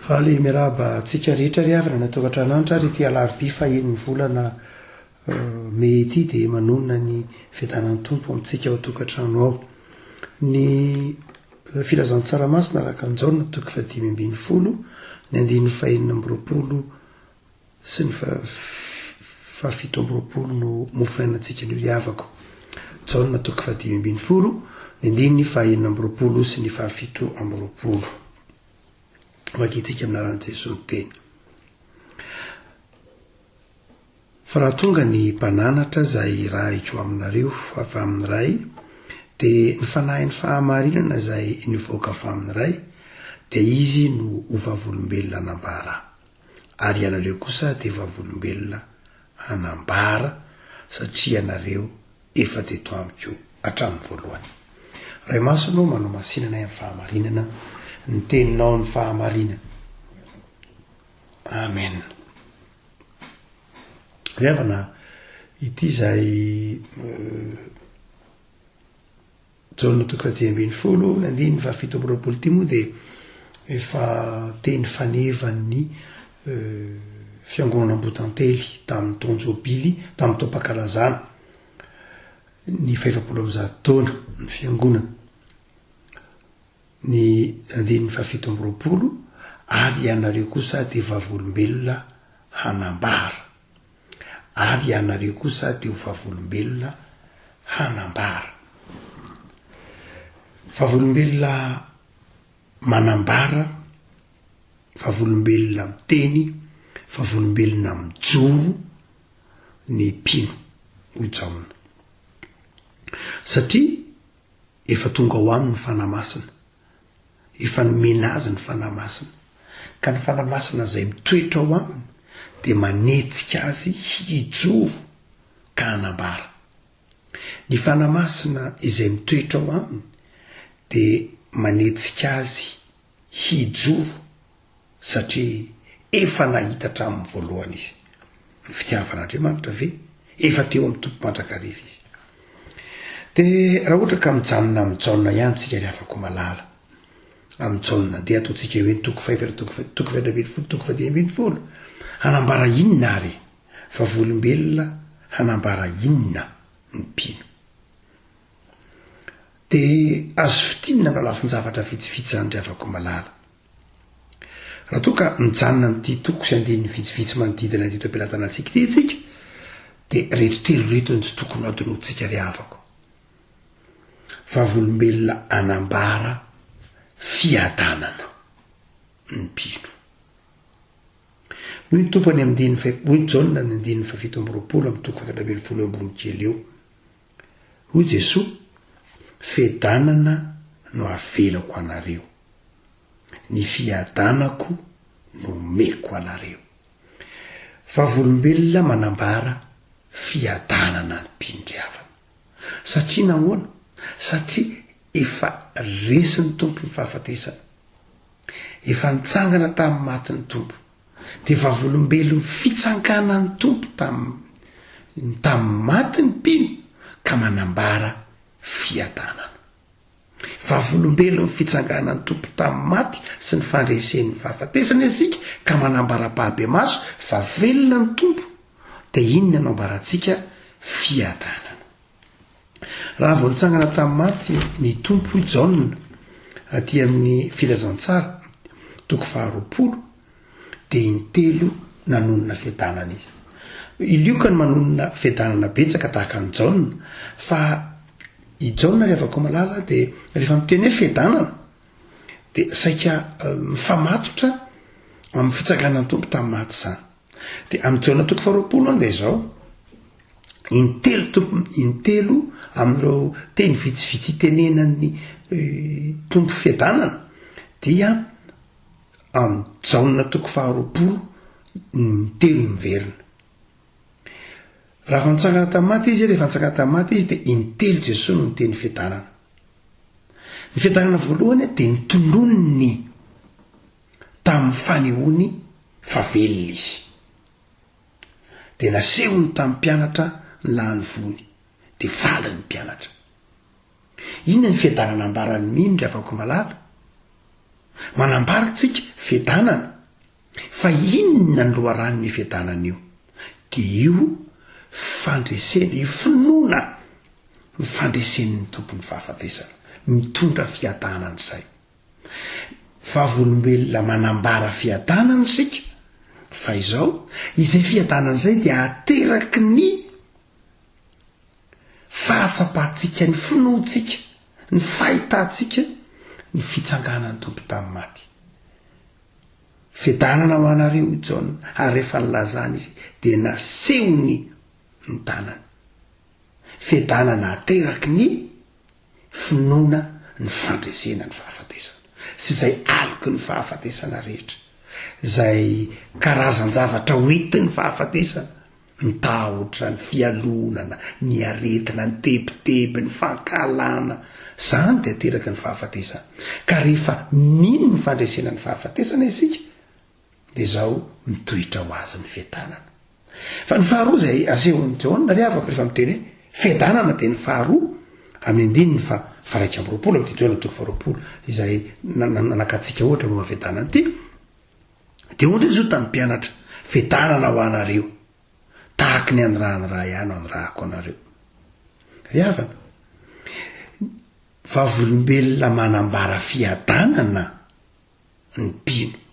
fa le miaraba tsika rehetra ry avy raha natokatrananitra ry ty alarobia faheniny volana mety dia manonona ny fiadanan'ny tompo amintsika ao tokatrano ao. Ny filazantsaramasina araka anjaona toky fa 5:20 ny 9:40 sy ny 7:20 no mofinainantsika ny ry avako. Jaona toky fa 5:20 ny 9:40 sy ny 7:20 vakitsika aminaran'i Jesosy ny teny. Fa raha tonga ny mpananatra zay rahitro aminareo avy amin'ny ray, dia ny fanahin'ny fahamarinana zay nivoaka avy amin'ny ray, dia izy no ho vavolombelona hanambara, ary ianareo kosa dia vavolombelona hanambara satria ianareo efa teto amiko hatramin'ny voalohany. Ray masonao manao masinana amin'ny fahamarinana, ny teninao ny fahamarinana. Amen. Riavana ity zay Jaona toky 10:20 ny 7:20 ty moa dia efa teny fanevan'ny fiangonana Ambotantely tamin'ny Tonjobily tamin'ny taom-pakalazana ny 500 taona ny fiangonana ny 7:20 ary ianareo kosa dia vavolombelona hanambara, ary ianareo kosa dia ho vavolombelona hanambara. Vavolombelona manambara, vavolombelona miteny, vavolombelona mijoro ny mpino ho Jaona, satria efa tonga ho aminy ny fanamasina, efa nomena azy ny fanamasina, ka ny fanamasina zay mitoetra ao aminy dia manetsika azy hijoro ka hanambara. Ny fanamasina izay mitoetra ao aminy dia manetsika azy hijoro satria efa nahita hatramin'ny voalohany izy. Ny fitiavan'Andriamanitra ve efa teo amin'ny tompo mandrakariva izy. Dia raha ohatra ka mijanona amin'ny Jaona ihany tsika ry afaka malala amin'ny Jaona, dia ataontsika hoe toko 5:20 hanambara inona ary, vavolombelona hanambara inona ny mpino. Dia azo fitinina no alafinjavatra vitsivitsy andry afaka malala. Raha toa ka mijanona n'ity toko sy andiny vitsivitsy manodidina dito ampilatana antsika ity tsika, dia reto telo reto ny tsy tokony adonontsika ry avako. Vavolombelona hanambara fiadanana ny mpino. Noho ny tompony amin'ny Jaona ny 7:20 amin'ny toko 4:20 ambony kely eo, hoy Jesosy, fiadanana no avelako anareo, ny fiadanako no meko anareo. Vavolombelona manambara fiadanana ny mpino-driavana. Satria nahoana? Satria efa resin'ny tompo ny fahafatesana, efa nitsangana tamin'ny matin'ny tompo, dia vavolombelona fitsanganan'ny tompo tamin'ny matin'ny mpino ka manambara fiadanana. Vavolombelona fitsanganan'ny tompo tamin'ny maty sy ny fandresen'ny fahafatesana isika ka manambara pahabe maso fa velona ny tompo, dia inona no ambarantsika? Fiadanana. Raha vao nitsangana tamin'ny maty ny tompo Jaona aty amin'ny filazantsara toko 20, dia intelo nanonona fiadanana izy. Ilioka ny manonona fiadanana betsaka tahaka ny Jaona, fa i Jaona rehefa malala dia rehefa miteny hoe fiadanana dia saika mifamatotra amin'ny fitsanganan'ny tompo tamin'ny maty zany. Dia amin'ny Jaona toko 20 andeha izao intelo amin'ireo teny vitsivitsy tenenan'ny tompo fiadanana, dia amin'ny Jaona toko 20 intelo miverina. Raha nitsangana tamin'ny maty izy, rehefa nitsangana tamin'ny maty izy dia intelo Jesosy no niteny fiadanana. Ny fiadanana voalohany dia nitononony tamin'ny fanehoany favelona izy, dia nasehony tamin'ny mpianatra ny lany vony, dia valany mpianatra. Inona ny fiadanana ambaran'ny mino ry afaka malala? Manambaritsika fiadanana fa inona ny loharan'ny fiadanana io dia io fandresena io finoana ny fandresen'ny tompony fahafatesana mitondra fiadanana izay vavolombelona manambara fiadanana sika fa izao izay fiadanana izay dia ateraky ny fahatsapahantsika ny finoantsika ny fahitantsika ny fitsanganany tompo tamin'ny maty fiadanana ho anareo Jaona ary rehefa nilazana izy dia nasehony ny tanany fiadanana ateraky ny finoana ny fandresena ny fahafatesana sy izay aloky ny fahafatesana rehetra izay karazan-javatra hoentin'ny fahafatesana ny tahotra ny fialonana ny aretina ny tebiteby ny fankalana zany dia ateraky ny fahafatesana ka rehefa mino ny fandresena ny fahafatesana isika dia zao mitohitra ho azy ny fiadanana fa ny faharoa izay asehon'ny Jaona ry avako rehefa miteny hoe fiadanana dia ny faharoa amin'ny andininy fa faraika amby roapolo amin'ity Jaona toko faharoapolo izay nanakatsika ohatra momba fiadanana ity dia ohatra izy io tamin'ny mpianatra fiadanana ho anareo tahaky ny anyrahany raha ihany ao anyrahako anareo ry avana vavolombelona manambara fiadanana ny mpino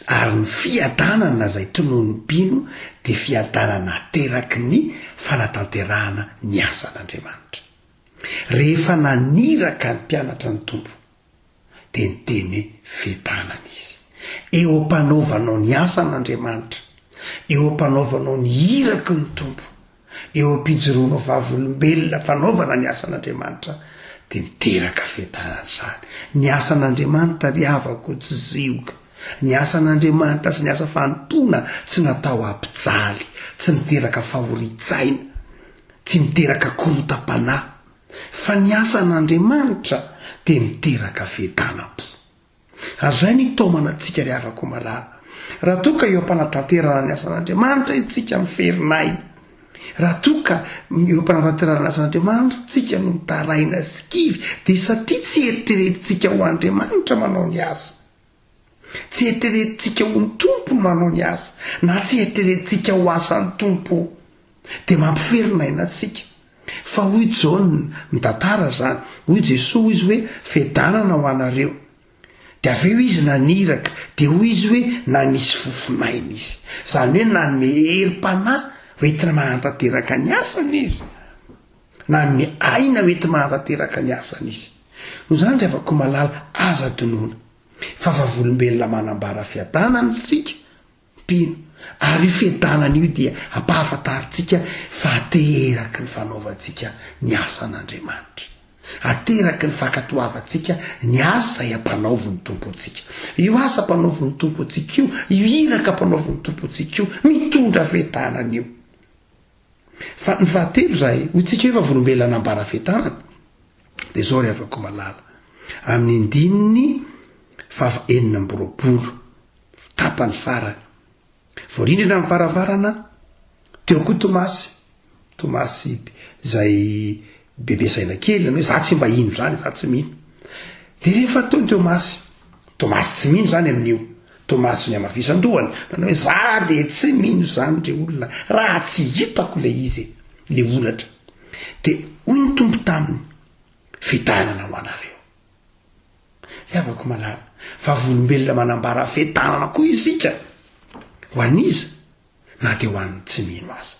ary ny fiadanana izay tonoa ny mpino dia fiadanana ateraky ny fanatanterahana ny asan'Andriamanitra rehefa naniraka ny mpianatra ny tompo dia niteny hoe fiadanana izy eo ampanaovanao ny asan'Andriamanitra eo ampanaovanao ny iraky ny tompo eo ampijoroanao vavolombelona fanaovana ny asan'Andriamanitra dia miteraka fiadanana izany ny asan'Andriamanitra ry havako tsy zioka ny asan'Andriamanitra sy ny asa fanontona tsy natao ampijaly tsy miteraka fahoritsaina tsy miteraka korotam-panahy fa ny asan'Andriamanitra dia miteraka fiadanam-po ary izay ny tomana antsika ry havako malala raha toa ka eo ampanatanterana ny asan'Andriamanitra itsika miferinay raha toa ka eo ampanatanterana ny asan'Andriamanitra tsika no mitaraina sikivy dia satria tsy eritreretintsika ho Andriamanitra manao ny asa tsy eritreretintsika ho ny tompo no manao ny asa na tsy eritreretintsika ho asan'ny tompo dia mampiferinayna atsika fa hoy Jaona mitantara zany hoy Jesosy izy hoe fiadanana ho anareo dia aveo izy naniraka dia hoy izy hoe nanisy fofinaina izy izany hoe nanome herim-panahy hoentina mahantanteraka ny asany izy nanome aina hoentina mahantanteraka ny asany izy no zany ry havako malala aza donoana fa vavolombelona manambara fiadanana sika mpino ary io fiadanana io dia ampahafantaritsika fa ateraky ny fanaovantsika ny asan'Andriamanitra ateraky ny fankatoavantsika ny asa izay ampanaovy ny tompontsika io asa ampanaovy ny tompontsika io io iraka ampanaovy ny tompontsika io mitondra fiadanana io fa ny fahatelo zay hoytsika hoe vavolombelona nambara fiadanana dia zao ry havako malala amin'ny andininy enina amby roapolo tapany farany voarindrina amin'ny varavarana teo koa Tomasy izay bebe saina kely hoe za tsy mba ino zany za tsy mino dia rehefa tao Tomasy tsy mino zany amin'io Tomasy ny amafisan-dohany manao hoe za dia tsy mino zany ndre olona raha tsy hitako le izy le olatra dia hoy ny tompo taminy fiadanana ho anareo ry havako malala vavolombelona manambara fiadanana koa isika ho an'iza na dia ho an'ny tsy mino aza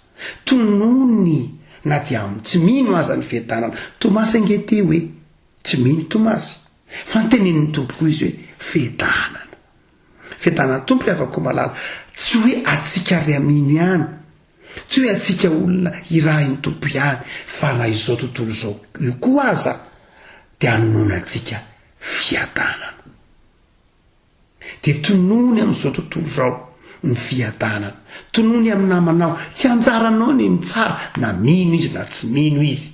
tonony na dia amin'ny tsy mino aza ny fiadanana Tomasy angety hoe tsy mino Tomasy fa nytenenin'ny tompo koa izy hoe fiadanana tompo ry havako malala tsy hoe atsika ry amino ihany tsy hoe atsika olona irahin'ny tompo ihany fa na izao tontolo izao io koa aza dia anoona atsika fiadanana dia tonony amin'izao tontolo izao ny fiadanana tonony amin'ny namanao tsy anjaranao ny mitsara na mino izy na tsy mino izy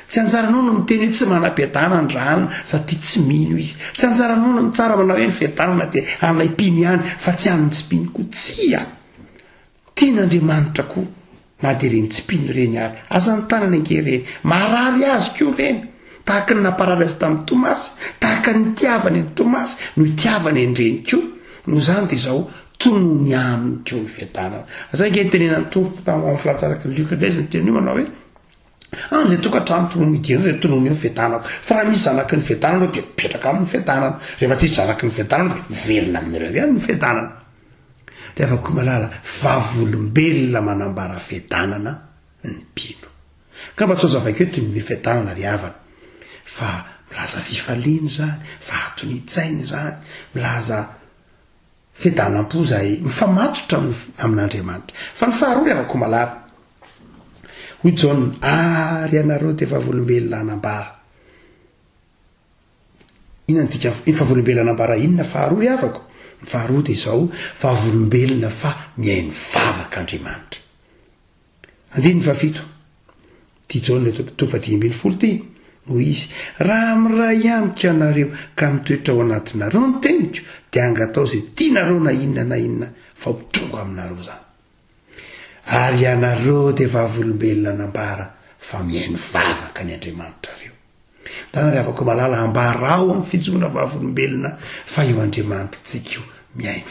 tsy anjaranao no miteny hoe tsy manam-piadanana ny rahana satria tsy mino izy tsy anjaranao no mitsara manao hoe ny fiadanana dia anay mpino ihany fa tsy an'ny tsy mpino koa tsia tian'Andriamanitra koa na dia reny tsy mpino reny ary aza ny tanana angereny marary azy koa reny tahaka ny naparary azy tamin'ny Tomasy tahaka ny tiavany ny Tomasy no itiavany an'ireny koa no zany dia izao tonony aminy ko ny fiadanana zay nge tenenany tompo amin'ny filatsaraka liokadresy ny teny io manao hoe an'izay tokantrano tonony idina zay tonony io ny fiadanako fa raha misy zanaky ny fiadanana dia mipetraka amin'ny fiadanana rehefa tsisy zanaky ny fiadanana dia mivelona amin'ireo ihany ny fiadanana dia afaka malala vavolombelona manambara fiadanana ny mpino ka mba tsozavakeo toy ny fiadanana ry havana fa milaza fifaliany zany fa atonitsainy zany milaza fiadanam-po zay mifamatotra amin'Andriamanitra fa ny faharoa afaka malala hoy Jaona ary anareo dia vavolombelona anambara inona dika ny vavolombelona anambara inona faharoa afaka ny faharoa dia izao vavolombelona fa mihaino vavaka Andriamanitra andiny fafito ty Jaona topfadimy-folo ty hoy izy raha miray amiko anareo ka mitoetra ao anatinareo ny teniko dia angatao zay tianareo na inona fa ho tonga aminareo zany ary ianareo dia vavolombelona anambara fa mihaino vavaka ny Andriamanitra reo tanary afaka malala ambarao amin'ny fijona vavolombelona fa io Andriamanitra tsika io mihaino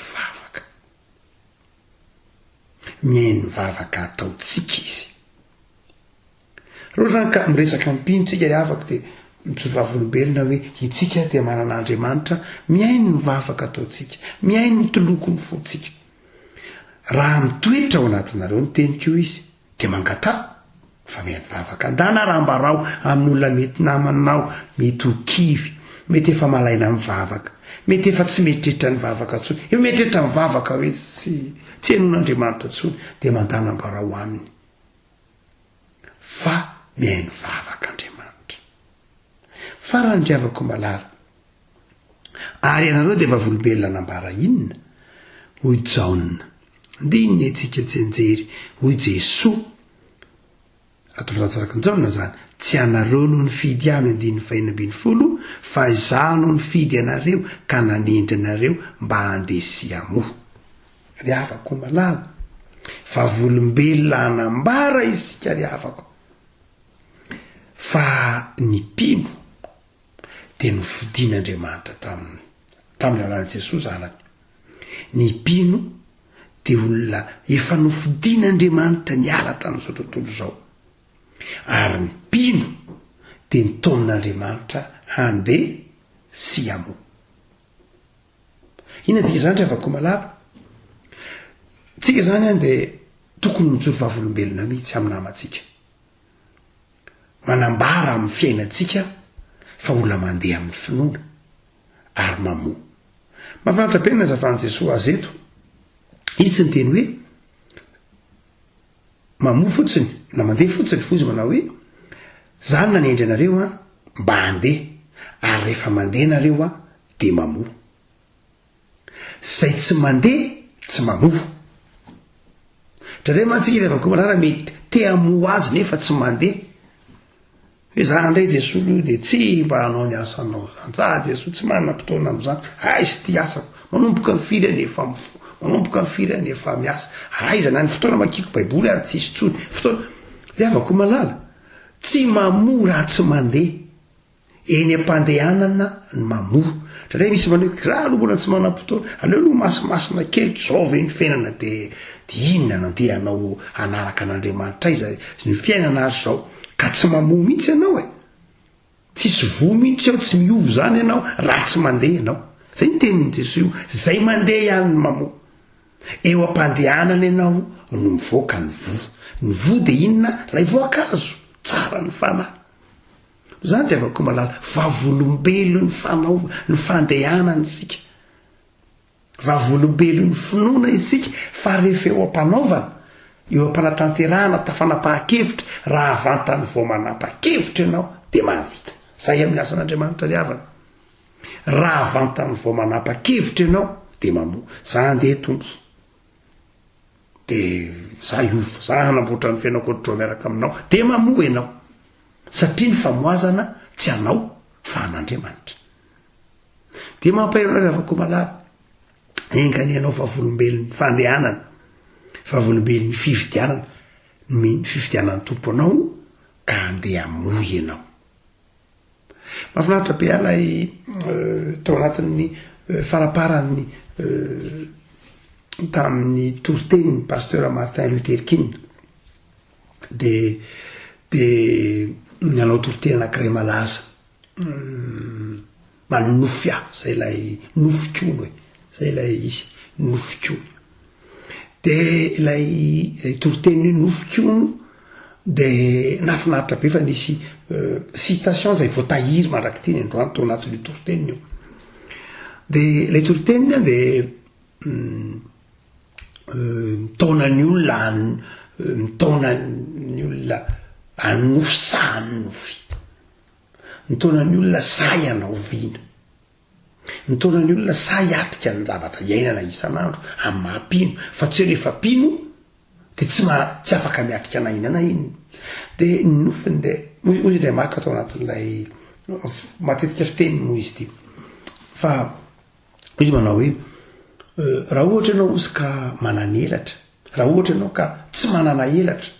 vavaka ataotsika izy roranka miresaka mpino tsika ry afaka dia mitsoto vavolombelona hoe itsika dia manan'Andriamanitra mihaino ny vavaka ataotsika mihaino ny toloko ny fotsika raha mitoetra ao anatinareo ny teniko io izy dia mangatao fa mihaino vavaka andana raha ambarao amin'olona mety namanao mety ho kivy mety efa malaina amin'ny vavaka mety efa tsy metrehitra ny vavaka tsony efa metrehitra ny vavaka hoe tsy henon'Andriamanitra tsony dia mandana ambarao aminy fa mihaino vavaka Andriamanitra farany driavako malala ary ianareo dia vavolombelona anambara inona hoy Jaona ndininy antsika tsenjery hoy Jesosy atao filatsaraka ny Jaona zany tsy anareo no nifidy aminy andiny fahinambinifolo fa izaho no nifidy anareo ka nanendry anareo mba handesi amoho ry afako malala vavolombelona anambara isika ry afako fa ny mpino dia nofidian'Andriamanitra tamin'ny alalan'i Jesosy zanany ny mpino dia olona efa nofidian'Andriamanitra niala tamin'izao tontolo izao ary ny mpino dia nitaon'Andriamanitra handesy amoho inona dika zany rehefa malala tsika zany any dia tokony mijoro vavolombelona mihitsy amin'ny namantsika manambara amin'ny fiainantsika fa olona mandeha amin'ny finoana ary mamoha mahafanatra penina zavan'i Jesosy azy eto izy tsy nyteny hoe mamoha fotsiny na mandeha fotsiny fo izy manao hoe zany nanendry anareo mba handeha ary rehefa mandeha nareo dia mamoha zay tsy mandeha tsy mamoha drare mantsika rehefa komalala mety te hamoha azy nefa tsy mandeha hoe za ndray Jesosy io dia tsy mba hanao ny asanao zany Jesosy tsy manana mpitaona amin'izany aizy ty asako manomboka ny firy nefa manomboka ny firy nefa miasa aiza na ny fotoana makiko baiboly ary tsisy tsony fotoana riavako malala tsy mamoha raha tsy mandeha eny am-pandehanana ny mamoha drare misy manao za aloha mbola tsy manam-potoana aleo aloha masimasina kely zao ve ny fiainana dia inona nandeha anao anaraka an'Andriamanitra iza ny fiainana azy zao ka tsy mamoha mihitsy ianao tsisy vo mihitsy ao tsy miova zany ianao raha tsy mandeha ianao zay ny tenin'i Jesosy io zay mandeha ihany ny mamoha eo am-pandehanana ianao no mivoaka ny vo dia inona lay voankazo tsara ny fanahy zany dia avako malala vavolombelo ny fanaova ny fandehanana isika vavolombelo ny finoana isika fa rehefa eo am-panaovana eo am-panatanterahana tafanapa-kevitra raha avantany vao manapa-kevitra ianao dia mahavita zay amin'ny asan'Andriamanitra ry havana raha avantany vao manapa-kevitra ianao dia mamoha za andeha tompo dia za iova za hanamboatra ny fiainako ohatro miaraka aminao dia mamoha ianao satria ny famoazana tsy anao fa an'Andriamanitra dia mampairona ry havako malala engany ianao vavolombelon'ny fandehanana vavolombelon'ny fividianana ny fividianan'ny tompo anao ka andeha amoha ianao mahafinaritra be alay tao anatin'ny faraparan'ny tamin'ny toriteniny pasteur Martin Luther King de nanao toriteny anankiray malaza manofia zay lay nofokony hoe zay lay izy nofokony de lay toriteny nofokony de nafinaritra be fa nisy citation zay voatahiry mandrakitiny androany tao anatin'io toriteny io de lay toriteny de mitaonany olona anofosahany nofy mitaonany olona say anao vina mitaonany olona say atrika ny zavatra iainana isan'andro amin'ny mahampino fa tsy rehefa pino de tsy afaka miatrika anainana iny de nofiny de ozy ndray maka atao anatin'ilay matetika fiteny moa izy ty fa izy manao hoe raha ohatra ianao ozy ka manana elatra raha ohatra ianao ka tsy manana elatra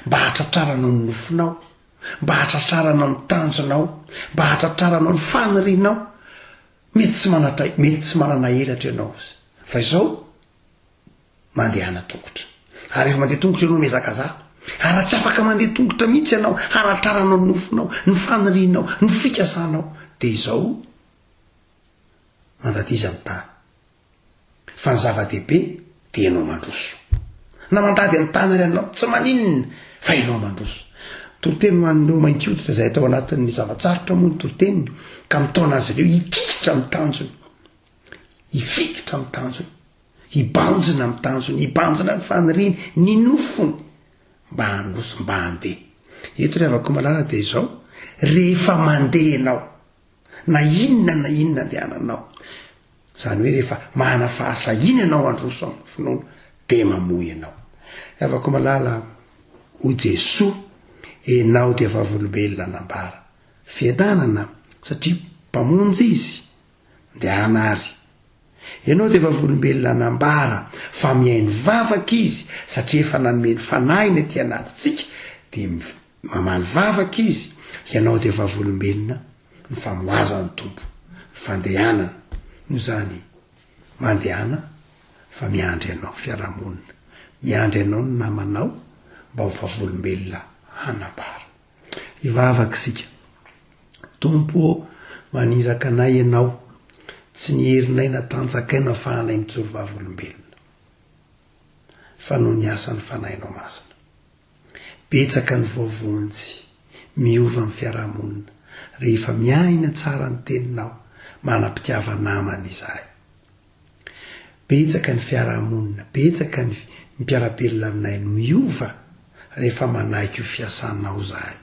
mba hatratraranao ny nofinao mba hatratraranao ny tanjonao mba hatratraranao ny fanirinao mety tsy manana elatra ianao izy fa izao mandehana tongotra ary efa mandeha tongotra ianao mezakaza ary tsy afaka mandeha tongotra mihitsy ianao hanatraranao ny nofinao ny fanirinao ny fikasanao de izao mandadiza amin'ny tany fa ny zava-dehibe de ianao mandroso na mandady amin'ny tany ary anao tsy maninona fa ianao mandroso toriteny maneo mainty hoditra zay atao anatin'ny zavatsarotra moa ny toriteny ka mitaona azy ireo hikikitra amin'ny tanjony hifikitra amin'ny tanjony hibanjina amin'ny tanjony hibanjina ny faniriny ny nofony mba handroso mba handeha eto rehavako malala de izao rehefa mandeha ianao na inona andehananao zany hoe rehefa mahana fahasahina ianao androso amin'ny nofinao de mamoy ianao rehavako malala ho Jesoa enao dia vavolombelona nambara fiadanana satria mpamonjy izy de anary ianao dia vavolombelona nambara fa mihainy vavaka izy satria efa nanomeny fanahy ny aty anatintsika de mamaly vavaka izy ianao dia vavolombelona ny famoazany tompo fandehanana no zany mandehana fa miandry ianao fiarahamonina miandry ianao ny namanao mba ho vavolombelona hanambara ivavaka sika tompo maniraka anay ianao tsy nierinay natanjakaina fa anay mitsoro vavolombelona fa no ny asany fanahinao masina betsaka ny voavonjy miova ny fiarahamonina rehefa miaina tsara ny teninao manam-pitiava namana izahay betsaka ny fiarahamonina betsaka ny mpiarabelona aminay no miova rehefa manaiky io fiasanao zahay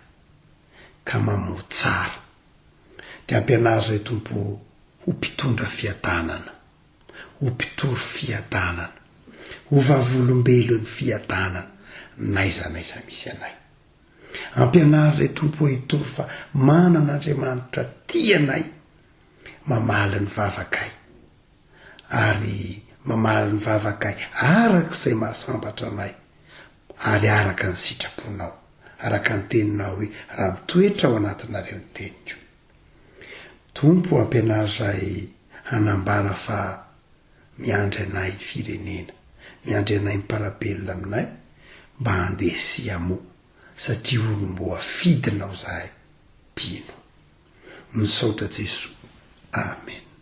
ka mamoa tsara de ampianazy ray tompo ho mpitondra fiadanana ho mpitory fiadanana ho vavolombelon'ny fiadanana naiza misy anay ampianazy ray tompo hitory fa manan'Andriamanitra tianay mamaly ny vavakay ary mamaly ny vavakay arak'izay mahasambatra anay ary araka ny sitraponao araka ny teninao hoe raha mitoetra ao anatinareo ny teniko tompo ampianazay hanambara fa miandry anay firenena miandry anay miparabelona aminay mba handeha siamo satria olombo afidinao zahay pino misaotra Jesoa amen.